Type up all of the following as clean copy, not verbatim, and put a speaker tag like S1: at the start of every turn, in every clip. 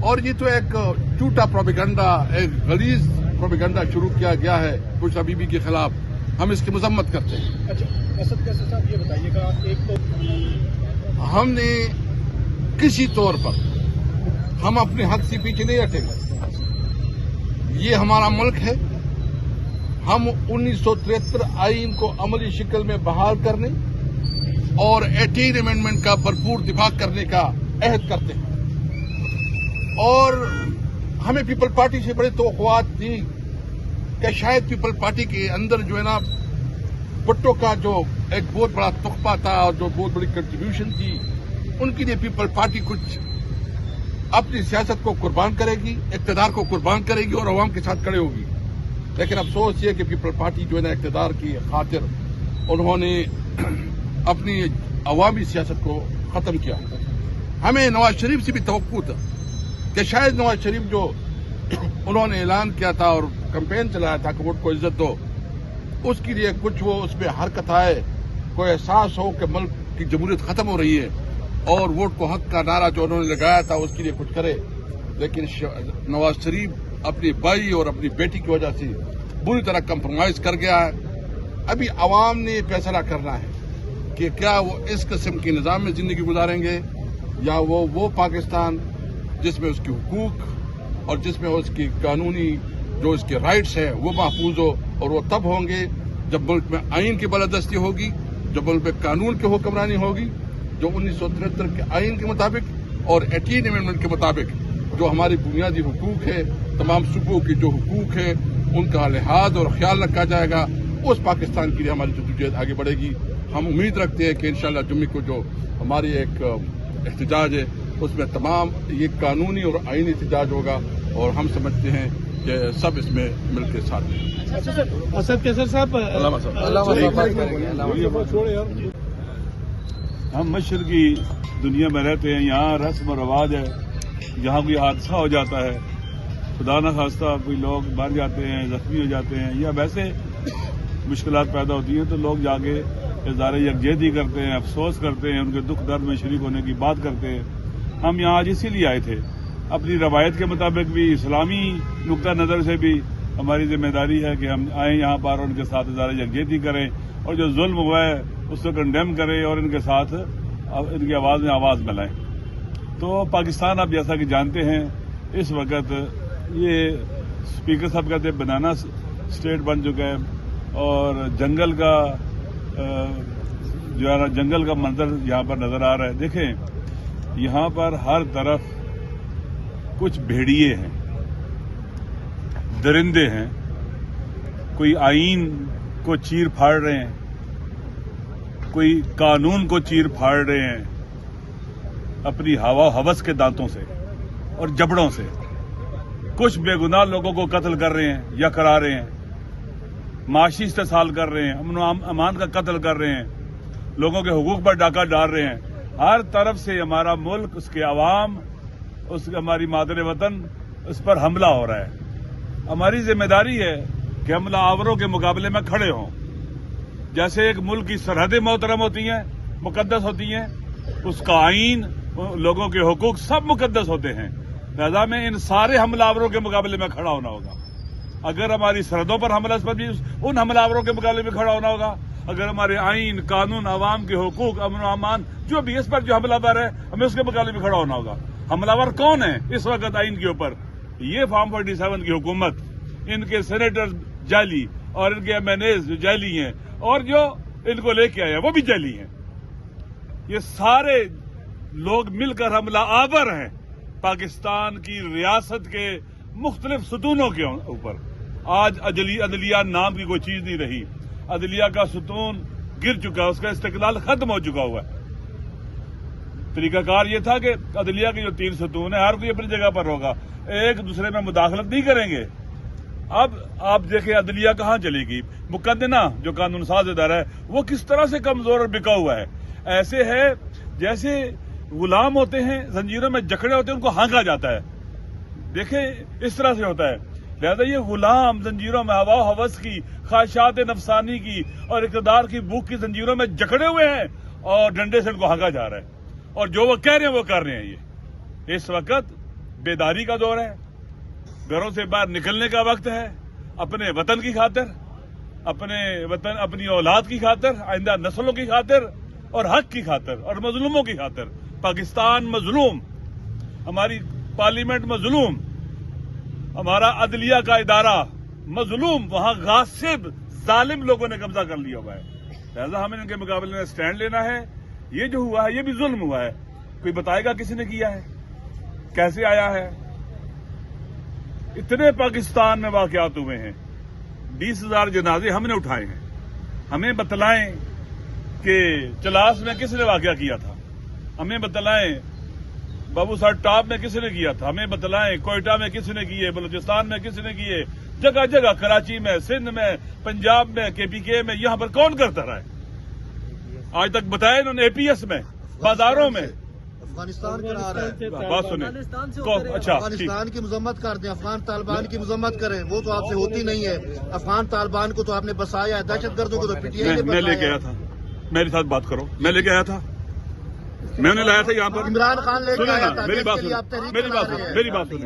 S1: اور یہ تو ایک جھوٹا پروپیگنڈا، ایک غلیظ پروپیگنڈا شروع کیا گیا ہے بش حبیبی کے خلاف. ہم اس کی مذمت کرتے ہیں.
S2: اچھا اسد کیسر صاحب، یہ بتائیے گا، ایک تو
S1: ہم نے کسی طور پر ہم اپنے حق سے پیچھے نہیں ہٹیں گے. یہ ہمارا ملک ہے. ہم 1973 آئین کو عملی شکل میں بحال کرنے اور 18 امینڈمنٹ کا بھرپور دفاع کرنے کا عہد کرتے ہیں. اور ہمیں پیپل پارٹی سے بڑی توقعات تھی کہ شاید پیپل پارٹی کے اندر جو ہے نا بھٹو کا جو ایک بہت بڑا تحفہ تھا اور جو بہت بڑی کنٹریبیوشن تھی، ان کے لیے پیپل پارٹی کچھ اپنی سیاست کو قربان کرے گی، اقتدار کو قربان کرے گی اور عوام کے ساتھ کھڑے ہوگی. لیکن افسوس یہ کہ پیپل پارٹی جو ہے نا اقتدار کی خاطر انہوں نے اپنی عوامی سیاست کو ختم کیا. ہمیں نواز شریف سے بھی توقع تھا کہ شاید نواز شریف جو انہوں نے اعلان کیا تھا اور کمپین چلایا تھا کہ ووٹ کو عزت دو، اس کے لیے کچھ وہ اس میں حرکت آئے، کوئی احساس ہو کہ ملک کی جمہوریت ختم ہو رہی ہے اور ووٹ کو حق کا نعرہ جو انہوں نے لگایا تھا اس کے لیے کچھ کرے. لیکن نواز شریف اپنی بھائی اور اپنی بیٹی کی وجہ سے بری طرح کمپرومائز کر گیا ہے. ابھی عوام نے یہ فیصلہ کرنا ہے کہ کیا وہ اس قسم کے نظام میں زندگی گزاریں گے یا وہ پاکستان جس میں اس کے حقوق اور جس میں اس کی قانونی جو اس کے رائٹس ہیں وہ محفوظ ہو. اور وہ تب ہوں گے جب ملک میں آئین کی بالادستی ہوگی، جب ملک میں قانون کی حکمرانی ہوگی، جو 1973 کے آئین کے مطابق اور 18 امینڈمنٹ کے مطابق جو ہماری بنیادی حقوق ہے، تمام صوبوں کے جو حقوق ہیں ان کا لحاظ اور خیال رکھا جائے گا. اس پاکستان کے لیے ہماری جدوجہد آگے بڑھے گی. ہم امید رکھتے ہیں کہ انشاءاللہ جمعے کو جو ہماری ایک احتجاج ہے اس میں تمام یہ قانونی اور آئینی احتجاج ہوگا اور ہم سمجھتے ہیں کہ سب اس میں مل کے ساتھ دیں.
S2: اسد کیسر صاحب،
S3: ہم مشرقی دنیا میں رہتے ہیں، یہاں رسم و رواج ہے. جہاں کوئی حادثہ ہو جاتا ہے، خدا نہ خواستہ کوئی لوگ مر جاتے ہیں، زخمی ہو جاتے ہیں یا ویسے مشکلات پیدا ہوتی ہیں تو لوگ جا کے اظہار یکجہتی کرتے ہیں، افسوس کرتے ہیں، ان کے دکھ درد میں شریک ہونے کی بات کرتے ہیں. ہم یہاں آج اسی لیے آئے تھے. اپنی روایت کے مطابق بھی، اسلامی نقطہ نظر سے بھی ہماری ذمہ داری ہے کہ ہم آئیں یہاں پر ان کے ساتھ اظہار یکجہتی کریں اور جو ظلم ہوا ہے اس کو کنڈیم کریں اور ان کے ساتھ ان کی آواز میں آواز ملائیں. تو پاکستان آپ جیسا کہ جانتے ہیں اس وقت یہ اسپیکر صاحب کہتے ہیں بنانا اسٹیٹ بن چکا ہے اور جنگل کا جو ہے جنگل کا منظر یہاں پر نظر آ رہا ہے. دیکھیں یہاں پر ہر طرف کچھ بھیڑیے ہیں، درندے ہیں، کوئی آئین کو چیر پھاڑ رہے ہیں، کوئی قانون کو چیر پھاڑ رہے ہیں اپنی ہوا ہوس کے دانتوں سے اور جبڑوں سے. کچھ بے گناہ لوگوں کو قتل کر رہے ہیں یا کرا رہے ہیں، معاشی استحصال کر رہے ہیں، امن و امان کا قتل کر رہے ہیں، لوگوں کے حقوق پر ڈاکہ ڈال رہے ہیں. ہر طرف سے ہمارا ملک، اس کے عوام، ہماری مادر وطن، اس پر حملہ ہو رہا ہے. ہماری ذمہ داری ہے کہ حملہ آوروں کے مقابلے میں کھڑے ہوں. جیسے ایک ملک کی سرحدیں محترم ہوتی ہیں، مقدس ہوتی ہیں، اس کا آئین، لوگوں کے حقوق سب مقدس ہوتے ہیں. لہذا میں ان سارے حملہ آوروں کے مقابلے میں کھڑا ہونا ہوگا. اگر ہماری سرحدوں پر حملہ، اس پر بھی ان حملہ آوروں کے مقابلے میں کھڑا ہونا ہوگا. اگر ہمارے آئین، قانون، عوام کے حقوق، امن و امان جو بھی اس پر جو حملہ آور ہے ہمیں اس کے مقابلے میں کھڑا ہونا ہوگا. حملہ آور کون ہے اس وقت آئین کے اوپر؟ یہ فارم 47 کی حکومت، ان کے سینیٹر جعلی اور ان کے ایم این ایز جو جعلی ہیں اور جو ان کو لے کے آئے ہیں وہ بھی جعلی ہیں. یہ سارے لوگ مل کر حملہ آور ہیں پاکستان کی ریاست کے مختلف ستونوں کے اوپر. آج عدلیہ نام کی کوئی چیز نہیں رہی. عدلیہ کا ستون گر چکا، اس کا استقلال ختم ہو چکا ہوا ہے. طریقہ کار یہ تھا کہ عدلیہ کے جو 3 ستون ہیں ہر کوئی اپنی جگہ پر ہوگا، ایک دوسرے میں مداخلت نہیں کریں گے. اب آپ دیکھیں عدلیہ کہاں چلے گی. مقننہ جو قانون ساز ادارہ ہے وہ کس طرح سے کمزور اور بکا ہوا ہے. ایسے ہے جیسے غلام ہوتے ہیں، زنجیروں میں جکڑے ہوتے ہیں، ان کو ہانکا جاتا ہے. دیکھیں اس طرح سے ہوتا ہے. لہذا یہ غلام زنجیروں میں ہوا ہوس کی، خواہشات نفسانی کی اور اقتدار کی بھوک کی زنجیروں میں جکڑے ہوئے ہیں اور ڈنڈے سے ان کو ہانکا جا رہا ہے. اور جو وہ کہہ رہے ہیں وہ کر رہے ہیں. یہ اس وقت بیداری کا دور ہے، گھروں سے باہر نکلنے کا وقت ہے، اپنے وطن کی خاطر، اپنے وطن، اپنی اولاد کی خاطر، آئندہ نسلوں کی خاطر اور حق کی خاطر اور مظلوموں کی خاطر۔ پاکستان مظلوم، ہماری پارلیمنٹ مظلوم، ہمارا عدلیہ کا ادارہ مظلوم، وہاں غاصب ظالم لوگوں نے قبضہ کر لیا ہوا ہے، لہذا ہمیں ان کے مقابلے میں سٹینڈ لینا ہے۔ یہ جو ہوا ہے یہ بھی ظلم ہوا ہے، کوئی بتائے گا کسی نے کیا ہے، کیسے آیا ہے؟ اتنے پاکستان میں واقعات ہوئے ہیں، 20,000 جنازے ہم نے اٹھائے ہیں، ہمیں بتلائیں کہ چلاس میں کس نے واقعہ کیا تھا، ہمیں بتلائیں بابو صاحب ٹاپ میں کس نے کیا تھا، ہمیں بتلائیں کوئٹہ میں کس نے کیے، بلوچستان میں کس نے کیے، جگہ جگہ، کراچی میں، سندھ میں، پنجاب میں، KPK میں، یہاں پر کون کرتا رہا ہے؟ آج تک بتایا انہوں نے APS میں، بازاروں میں۔
S4: افغانستان کرا رہا ہے،
S3: بات سنیں، اچھا
S4: افغانستان کی مذمت کر دیں، افغان طالبان کی مذمت کریں، وہ تو آپ سے ہوتی نہیں ہے۔ افغان طالبان کو تو آپ نے بسایا ہے، دہشت گردوں کو تو PTI نے
S3: میں لے کے
S4: بسایا
S3: آیا
S4: ہے۔
S3: تھا، میرے ساتھ بات کرو، میں لے کے آیا تھا، میں نے لایا تھا یہاں پر۔
S4: عمران خان لے کے
S3: سنو
S4: آیا
S3: نا،
S4: تھا،
S3: میری بات
S4: میری
S3: سنو، میری بات سنو، میری بات سنو،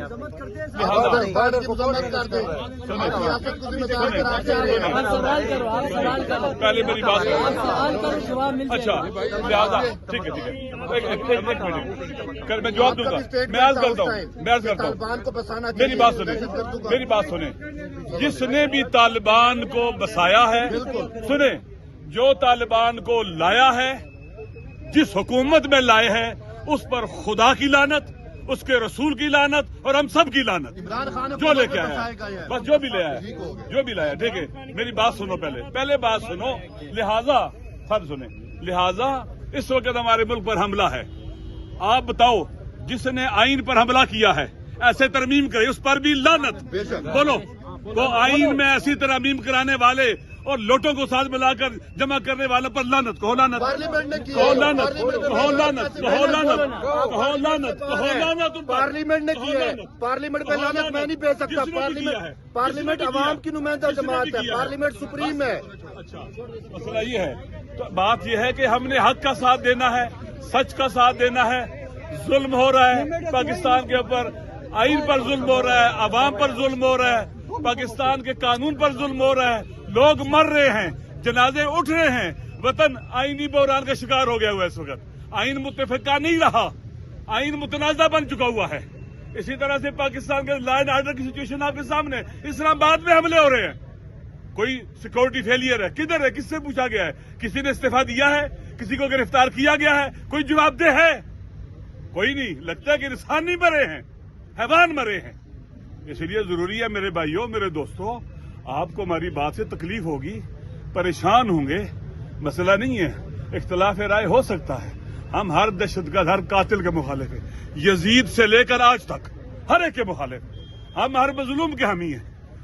S4: طالبان کی مذمت کر دیں، آپ ریاست کو ذمہ دار قرار دے رہے ہیں۔
S3: پہلے میری بات سنو۔ اچھا لہٰذا ٹھیک ہے، ایک منٹ میں جواب دوں گا، میں عرض کرتا ہوں،
S4: طالبان کو بسانا
S3: میری بات سنیں، میری بات سنیں، جس نے بھی طالبان کو بسایا ہے، سنیں، جو طالبان کو لایا ہے، جس حکومت میں لائے ہیں، اس پر خدا کی لعنت، اس کے رسول کی لعنت اور ہم سب کی لعنت،
S4: عمران خان
S3: جو لے کے آیا ہے، بس جو بھی لے آیا ہے، جو بھی لایا، ٹھیک ہے؟ میری بات سنو، پہلے بات سنو، لہذا سب سنیں، لہذا اس وقت ہمارے ملک پر حملہ ہے، آپ بتاؤ جس نے آئین پر حملہ کیا ہے، ایسے ترمیم کرے، اس پر بھی لعنت، بولو، وہ آئین میں ایسی ترمیم کرانے والے اور لوٹوں کو ساتھ ملا کر جمع کرنے والوں پر لعنت، کہو لعنت،
S4: پارلیمنٹ نے کیا
S3: کہو لعنت، کہو لعنت، کہو لعنت، کہو لعنت، کہو لعنت،
S4: پارلیمنٹ نے کی ہے، پارلیمنٹ پہ لعنت میں نہیں بھیج سکتا، پارلیمنٹ عوام کی نمائندہ جماعت ہے، پارلیمنٹ سپریم ہے۔
S3: اچھا مسئلہ یہ ہے، تو بات یہ ہے کہ ہم نے حق کا ساتھ دینا ہے، سچ کا ساتھ دینا ہے۔ ظلم ہو رہا ہے پاکستان کے اوپر، آئین پر ظلم ہو رہا ہے، عوام پر ظلم ہو رہا ہے، پاکستان کے قانون پر ظلم ہو رہا ہے، لوگ مر رہے ہیں، جنازے اٹھ رہے ہیں، وطن آئینی بحران کا شکار ہو گیا ہوا ہے اس وقت، آئین متفقہ نہیں رہا، آئین متنازع بن چکا ہوا ہے۔ اسی طرح سے پاکستان کے لا اینڈ آرڈر کی سچویشن آپ کے سامنے، اسلام آباد میں حملے ہو رہے ہیں، کوئی سیکورٹی فیلئر ہے، کدھر ہے، کس سے پوچھا گیا ہے، کسی نے استعفیٰ دیا ہے، کسی کو گرفتار کیا گیا ہے، کوئی جواب دہ ہے؟ کوئی نہیں، لگتا ہے کہ انسان نہیں مرے ہیں، حیوان مرے ہیں۔ اس لیے ضروری ہے میرے بھائیوں، میرے دوستوں، آپ کو ہماری بات سے تکلیف ہوگی، پریشان ہوں گے، مسئلہ نہیں ہے، اختلاف رائے ہو سکتا ہے، ہم ہر دہشت گرد، ہر قاتل کے مخالف ہیں، یزید سے لے کر آج تک ہر ایک کے مخالف ہیں، ہم ہر مظلوم کے حامی ہیں،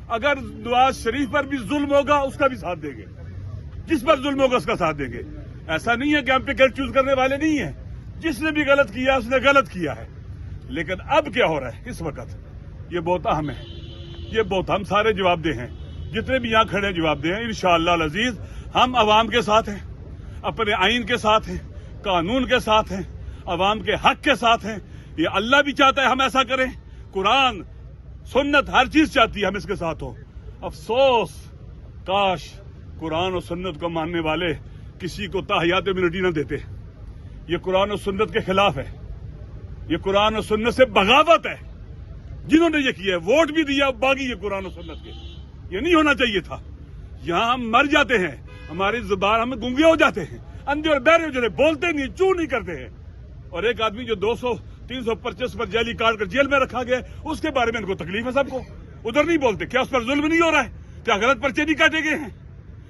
S3: اگر نواز شریف پر بھی ظلم ہوگا اس کا بھی ساتھ دیں گے، جس پر ظلم ہوگا اس کا ساتھ دیں گے، ایسا نہیں ہے کہ ہم ٹکٹ چوز کرنے والے نہیں ہیں، جس نے بھی غلط کیا اس نے غلط کیا ہے، لیکن اب کیا ہو رہا ہے اس وقت، یہ بہت اہم ہے، یہ بہت ہم سارے جواب دہ ہیں، جتنے بھی یہاں کھڑے جواب دے ہیں، انشاءاللہ العزیز ہم عوام کے ساتھ ہیں، اپنے آئین کے ساتھ ہیں، قانون کے ساتھ ہیں، عوام کے حق کے ساتھ ہیں، یہ اللہ بھی چاہتا ہے ہم ایسا کریں، قرآن سنت ہر چیز چاہتی ہے ہم اس کے ساتھ ہو۔ افسوس کاش قرآن و سنت کو ماننے والے کسی کو تحیات امیونٹی نہ دیتے، یہ قرآن و سنت کے خلاف ہے، یہ قرآن و سنت سے بغاوت ہے، جنہوں نے یہ کیا ہے ووٹ بھی دیا باقی یہ قرآن و سنت کے، یہ نہیں ہونا چاہیے تھا، یہاں ہم مر جاتے ہیں، ہماری زبان ہم گونگے ہو جاتے ہیں، اندھے اور بہرے ہو جاتے ہیں، بولتے نہیں، چوں نہیں کرتے ہیں، اور ایک آدمی جو 200-300 پرچس پر جیلی کاٹ کر جیل میں رکھا گیا اس کے بارے میں ان کو تکلیف ہے، سب کو ادھر نہیں بولتے، کیا اس پر ظلم نہیں ہو رہا ہے، کیا غلط پرچے نہیں کاٹے گئے ہیں؟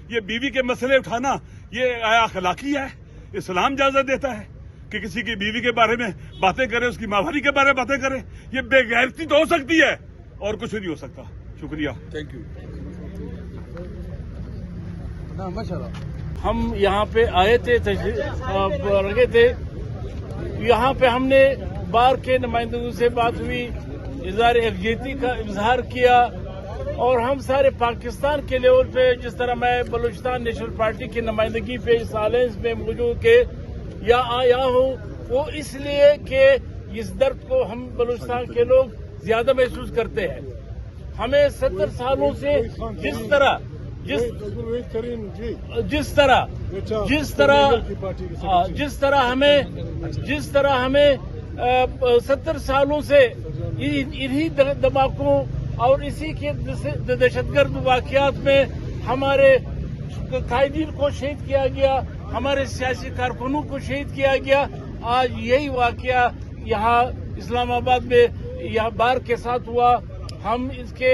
S3: یہ بیوی کے مسئلے اٹھانا یہ آیا اخلاقی ہے؟ اسلام اجازت دیتا ہے کہ کسی کی بیوی کے بارے میں باتیں کرے، اس کی ماہواری کے بارے میں باتیں کرے؟ یہ بے غیرتی تو ہو سکتی ہے اور کچھ نہیں ہو سکتا۔ شکریہ،
S1: تھینک یو۔
S2: ہم یہاں پہ آئے تھے، رکھے تھے یہاں پہ، ہم نے بار کے نمائندوں سے بات ہوئی، اظہار یکجہتی کا اظہار کیا، اور ہم سارے پاکستان کے لیول پہ، جس طرح میں بلوچستان نیشنل پارٹی کی نمائندگی پہ اس الائنس میں موجود کے یا آیا ہوں، وہ اس لیے کہ اس درد کو ہم بلوچستان کے لوگ زیادہ محسوس کرتے ہیں. ہمیں 70 سالوں سے جس طرح ہمیں 70 سالوں سے انہی دھماکوں اور اسی کے دہشت گرد واقعات میں ہمارے قائدین کو شہید کیا گیا، ہمارے سیاسی کارکنوں کو شہید کیا گیا. آج یہی واقعہ یہاں اسلام آباد میں یہاں بار کے ساتھ ہوا. ہم اس کے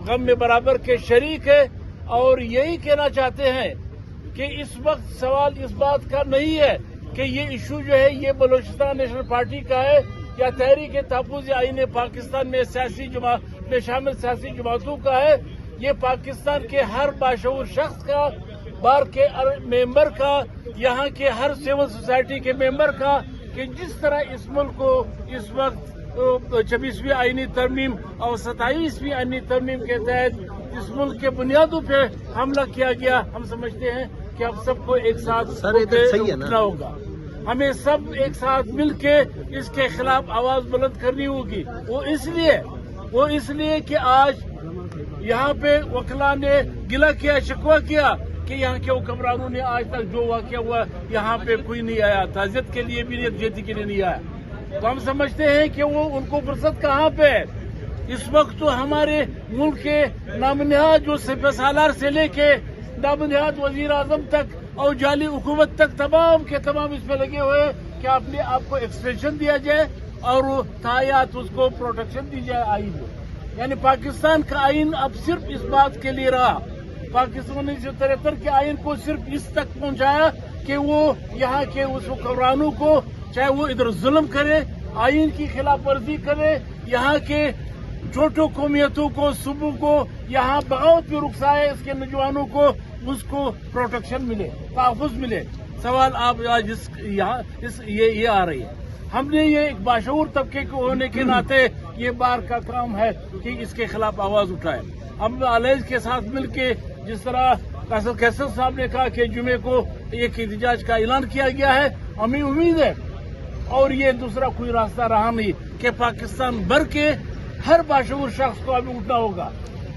S2: غم میں برابر کے شریک ہیں اور یہی کہنا چاہتے ہیں کہ اس وقت سوال اس بات کا نہیں ہے کہ یہ ایشو جو ہے یہ بلوچستان نیشنل پارٹی کا ہے یا تحریک تحفظ آئین پاکستان میں شامل سیاسی جماعتوں کا ہے. یہ پاکستان کے ہر باشعور شخص کا، بار کے ممبر کا، یہاں کے ہر سول سوسائٹی کے ممبر کا، کہ جس طرح اس ملک کو اس وقت 26ویں آئینی ترمیم اور 27ویں آئینی ترمیم کے تحت اس ملک کے بنیادوں پہ حملہ کیا گیا، ہم سمجھتے ہیں کہ اب سب کو ایک ساتھ اٹھنا ہوگا. ہمیں سب ایک ساتھ مل کے اس کے خلاف آواز بلند کرنی ہوگی. وہ اس لیے کہ آج یہاں پہ وکلا نے گلہ کیا، شکوہ کیا کہ یہاں کے حکمرانوں نے آج تک جو واقعہ ہوا یہاں پہ کوئی نہیں آیا، تعزیت کے لیے بھی نہیں، یکجہتی کے لیے نہیں آیا. تو ہم سمجھتے ہیں کہ وہ ان کو فرصت کہاں پہ ہے. اس وقت تو ہمارے ملک کے نامنہاد جو سپہ سالار سے لے کے نامنہاد وزیر اعظم تک اور جعلی حکومت تک تمام کے تمام اس پہ لگے ہوئے کہ اپنے آپ کو ایکسٹینشن دیا جائے اور تاحیات اس کو پروٹیکشن دی جائے آئین کو. یعنی پاکستان کا آئین اب صرف اس بات کے لیے رہا، پاکستان 1973 کے آئین کو صرف اس تک پہنچایا کہ وہ یہاں کے اس حکمرانوں کو، چاہے وہ ادھر ظلم کرے، آئین کی خلاف ورزی کرے، یہاں کے چھوٹوں قومیتوں کو، صوبوں کو یہاں بغاوت میں رخصائے، اس کے نوجوانوں کو اس کو پروٹیکشن ملے، تحفظ ملے. سوال آپ آج یہ آ رہی ہے. ہم نے یہ ایک باشعور طبقے کو ہونے کے ناطے یہ بار کا کام ہے کہ اس کے خلاف آواز اٹھائے. ہم الائنس کے ساتھ مل کے جس طرح قیصر صاحب نے کہا کہ جمعے کو ایک احتجاج کا اعلان کیا گیا ہے، ہمیں امید ہے اور یہ دوسرا کوئی راستہ رہا نہیں کہ پاکستان بھر کے ہر باشعور شخص کو ابھی اٹھنا ہوگا.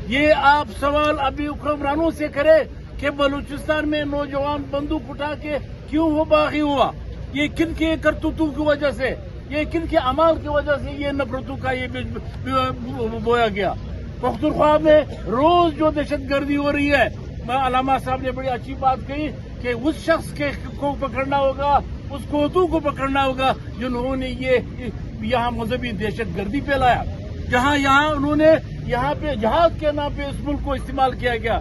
S2: یہ آپ سوال ابھی حکمرانوں سے کرے کہ بلوچستان میں نوجوان بندوق اٹھا کے کیوں وہ باغی ہوا، یہ کن کے کرتوتوں کی وجہ سے، یہ کن کے اعمال کی وجہ سے یہ نفرتوں کا یہ بویا گیا. پختونخوا میں روز جو دہشت گردی ہو رہی ہے، علامہ صاحب نے بڑی اچھی بات کہی کہ اس شخص کو پکڑنا ہوگا، اس قوتوں کو پکڑنا ہوگا جنہوں نے یہ یہاں مذہبی دہشت گردی پھیلایا، جہاں انہوں نے یہاں پہ جہاد کے نام پہ اس ملک کو استعمال کیا گیا.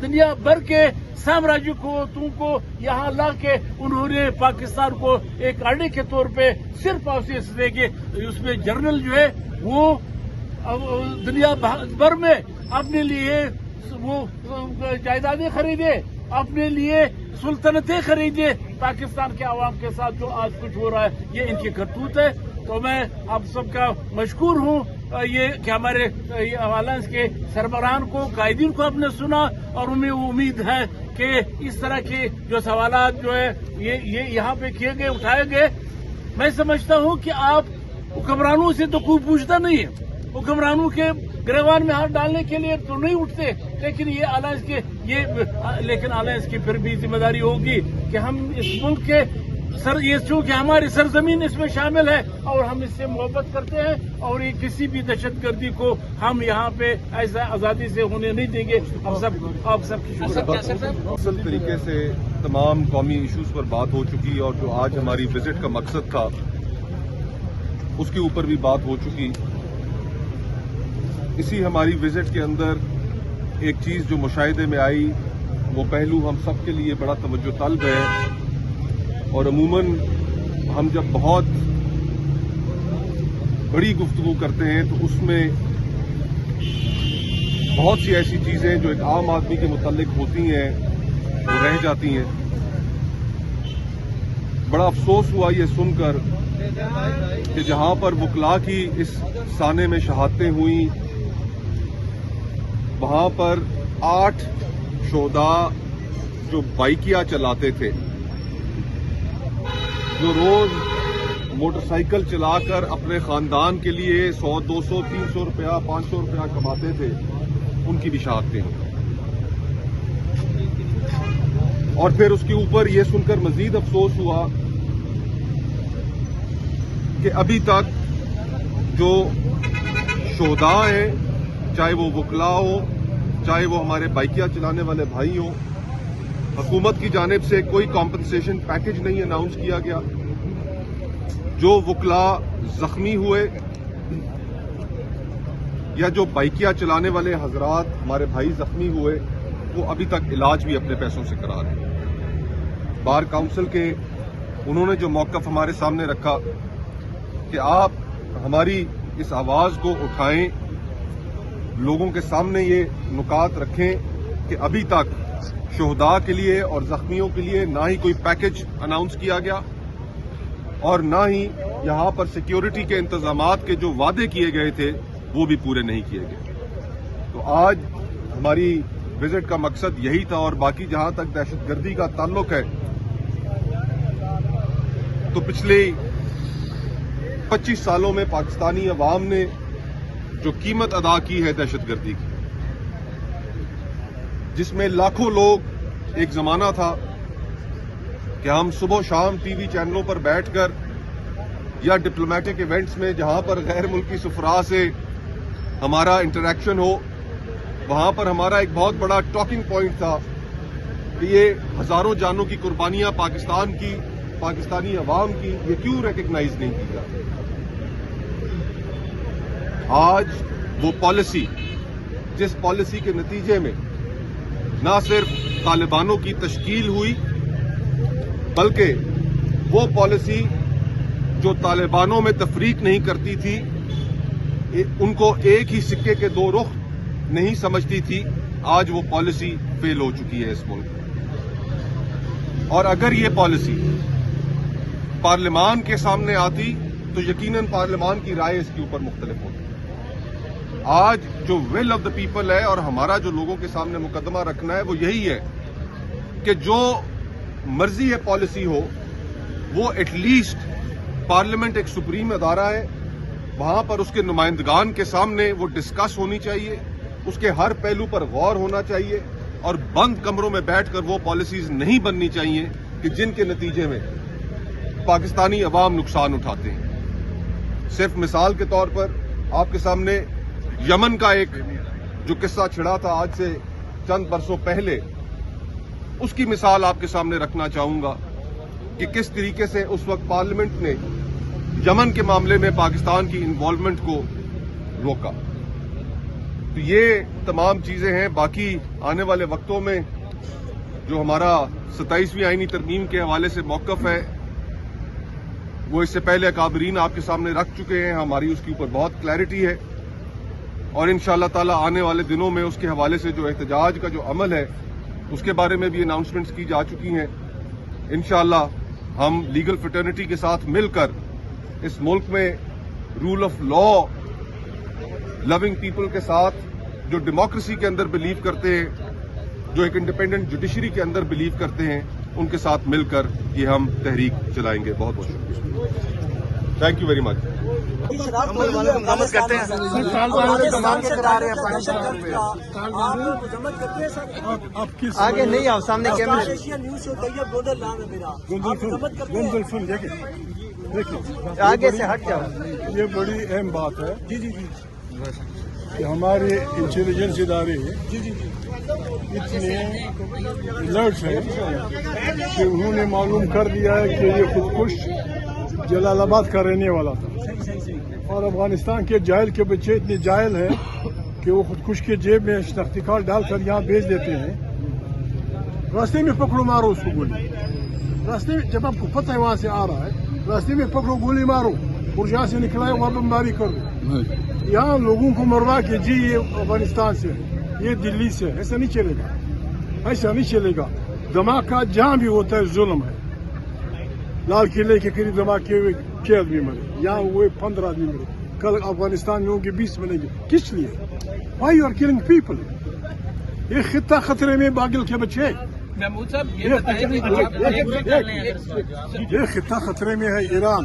S2: دنیا بھر کے سامراجی قوتوں کو یہاں لا کے انہوں نے پاکستان کو ایک اڈے کے طور پہ صرف اس لیے کہ اس میں جنرل جو ہے وہ دنیا بھر میں اپنے لیے وہ جائیدادیں خریدے، اپنے لیے سلطنتیں خریدے. پاکستان کے عوام کے ساتھ جو آج کچھ ہو رہا ہے یہ ان کی کرتوت ہے. تو میں آپ سب کا مشکور ہوں یہ کہ ہمارے الائنس کے سربراہان کو، قائدین کو آپ نے سنا اور ہمیں امید ہے کہ اس طرح کے جو سوالات جو ہے یہ یہاں پہ کیے گئے، اٹھائے گئے. میں سمجھتا ہوں کہ آپ حکمرانوں سے تو کوئی پوچھتا نہیں ہے، حکمرانوں کے گریوان میں ہاتھ ڈالنے کے لیے تو نہیں اٹھتے، لیکن یہ الائنس کی پھر بھی ذمہ داری ہوگی کہ ہم اس ملک کے یہ چونکہ ہماری سرزمین اس میں شامل ہے اور ہم اس سے محبت کرتے ہیں اور یہ کسی بھی دہشت گردی کو ہم یہاں پہ ایسا آزادی سے ہونے نہیں دیں گے. آپ سب کی
S5: اصل طریقے سے تمام قومی ایشوز پر بات ہو چکی اور جو آج ہماری وزٹ کا مقصد تھا اس کے اوپر بھی بات ہو چکی. اسی ہماری وزٹ کے اندر ایک چیز جو مشاہدے میں آئی وہ پہلو ہم سب کے لیے بڑا توجہ طلب ہے، اور عموماً ہم جب بہت بڑی گفتگو کرتے ہیں تو اس میں بہت سی ایسی چیزیں جو ایک عام آدمی کے متعلق ہوتی ہیں وہ رہ جاتی ہیں. بڑا افسوس ہوا یہ سن کر کہ جہاں پر وکلا کی اس سانے میں شہادتیں ہوئیں وہاں پر 8 شہداء جو بائیکیا چلاتے تھے، جو روز موٹر سائیکل چلا کر اپنے خاندان کے لیے 100 200 300 روپیہ 500 روپیہ کماتے تھے، ان کی بھی شہادتیں ہوئی. اور پھر اس کے اوپر یہ سن کر مزید افسوس ہوا کہ ابھی تک جو شہداء ہیں، چاہے وہ وکلاء ہو، چاہے وہ ہمارے بائکیا چلانے والے بھائی ہوں، حکومت کی جانب سے کوئی کمپنسیشن پیکج نہیں اناؤنس کیا گیا. جو وکلاء زخمی ہوئے یا جو بائکیا چلانے والے حضرات ہمارے بھائی زخمی ہوئے، وہ ابھی تک علاج بھی اپنے پیسوں سے کرا رہے ہیں. بار کاؤنسل کے انہوں نے جو موقف ہمارے سامنے رکھا کہ آپ ہماری اس آواز کو اٹھائیں، لوگوں کے سامنے یہ نکات رکھیں کہ ابھی تک شہداء کے لیے اور زخمیوں کے لیے نہ ہی کوئی پیکج اناؤنس کیا گیا اور نہ ہی یہاں پر سیکیورٹی کے انتظامات کے جو وعدے کیے گئے تھے وہ بھی پورے نہیں کیے گئے. تو آج ہماری وزٹ کا مقصد یہی تھا. اور باقی جہاں تک دہشت گردی کا تعلق ہے تو پچھلے 25 سالوں میں پاکستانی عوام نے جو قیمت ادا کی ہے دہشت گردی کی، جس میں لاکھوں لوگ، ایک زمانہ تھا کہ ہم صبح و شام ٹی وی چینلوں پر بیٹھ کر یا ڈپلومیٹک ایونٹس میں جہاں پر غیر ملکی سفراء سے ہمارا انٹریکشن ہو، وہاں پر ہمارا ایک بہت بڑا ٹاکنگ پوائنٹ تھا کہ یہ ہزاروں جانوں کی قربانیاں پاکستان کی، پاکستانی عوام کی، یہ کیوں ریکگنائز نہیں کی جاتی. آج وہ پالیسی، جس پالیسی کے نتیجے میں نہ صرف طالبانوں کی تشکیل ہوئی بلکہ وہ پالیسی جو طالبانوں میں تفریق نہیں کرتی تھی، ان کو ایک ہی سکے کے دو رخ نہیں سمجھتی تھی، آج وہ پالیسی فیل ہو چکی ہے اس ملک میں. اور اگر یہ پالیسی پارلیمان کے سامنے آتی تو یقیناً پارلیمان کی رائے اس کے اوپر مختلف ہوتی. آج جو ول آف دا پیپل ہے اور ہمارا جو لوگوں کے سامنے مقدمہ رکھنا ہے وہ یہی ہے کہ جو مرضی ہے پالیسی ہو، وہ ایٹ لیسٹ پارلیمنٹ ایک سپریم ادارہ ہے، وہاں پر اس کے نمائندگان کے سامنے وہ ڈسکس ہونی چاہیے، اس کے ہر پہلو پر غور ہونا چاہیے اور بند کمروں میں بیٹھ کر وہ پالیسیز نہیں بننی چاہیے کہ جن کے نتیجے میں پاکستانی عوام نقصان اٹھاتے ہیں. صرف مثال کے طور پر آپ کے سامنے یمن کا ایک جو قصہ چھڑا تھا آج سے چند برسوں پہلے، اس کی مثال آپ کے سامنے رکھنا چاہوں گا کہ کس طریقے سے اس وقت پارلیمنٹ نے یمن کے معاملے میں پاکستان کی انوالومنٹ کو روکا. تو یہ تمام چیزیں ہیں. باقی آنے والے وقتوں میں جو ہمارا 27ویں آئینی ترمیم کے حوالے سے موقف ہے وہ اس سے پہلے اکابرین آپ کے سامنے رکھ چکے ہیں. ہماری اس کے اوپر بہت کلیئرٹی ہے اور انشاءاللہ تعالی آنے والے دنوں میں اس کے حوالے سے جو احتجاج کا جو عمل ہے اس کے بارے میں بھی اناؤنسمنٹس کی جا چکی ہیں. انشاءاللہ ہم لیگل فریٹرنٹی کے ساتھ مل کر اس ملک میں rule of law loving people کے ساتھ، جو ڈیموکریسی کے اندر بلیو کرتے ہیں، جو ایک انڈیپینڈنٹ جوڈیشری کے اندر بلیو کرتے ہیں، ان کے ساتھ مل کر یہ ہم تحریک چلائیں گے. بہت بہت شکریہ. Thank you very much.
S4: آگے نہیں آؤ، سامنے کیمرے. آگے سے ہٹ جاؤ.
S6: یہ بڑی اہم بات ہے کہ ہمارے انٹیلیجنس ادارے اتنے الرٹ ہیں کہ انہوں نے معلوم کر دیا ہے کہ یہ خودکش جلال آباد کا رہنے والا تھا اور افغانستان کے جائل کے بچے اتنے جائل ہیں کہ وہ خودکش کے جیب میں شناختی کارڈ ڈال کر یہاں بھیج دیتے ہیں. راستے میں پکڑو مارو اس کو گولی. راستے میں جب آپ کو پتہ ہے وہاں سے آ رہا ہے، راستے میں پکڑو گولی مارو اور جہاں سے نکلا ہے وہاں بمباری کرو. یہاں لوگوں کو مروا کے جی یہ افغانستان سے، یہ دلی سے، ایسا نہیں چلے گا، ایسا نہیں چلے گا. دھماکہ جہاں بھی ہوتا ہے ظلم ہے. لال قلعے کے قریب دھماکے ہوئے 6 آدمی مرے، یہاں ہوئے 15 آدمی مرے. کل افغانستان میں ہوں گے 20 بنے گے. کس لیے؟ Why you are killing people? یہ خطہ خطرے میں، باغل کے بچے، یہ خطہ خطرے میں ہے. ایران،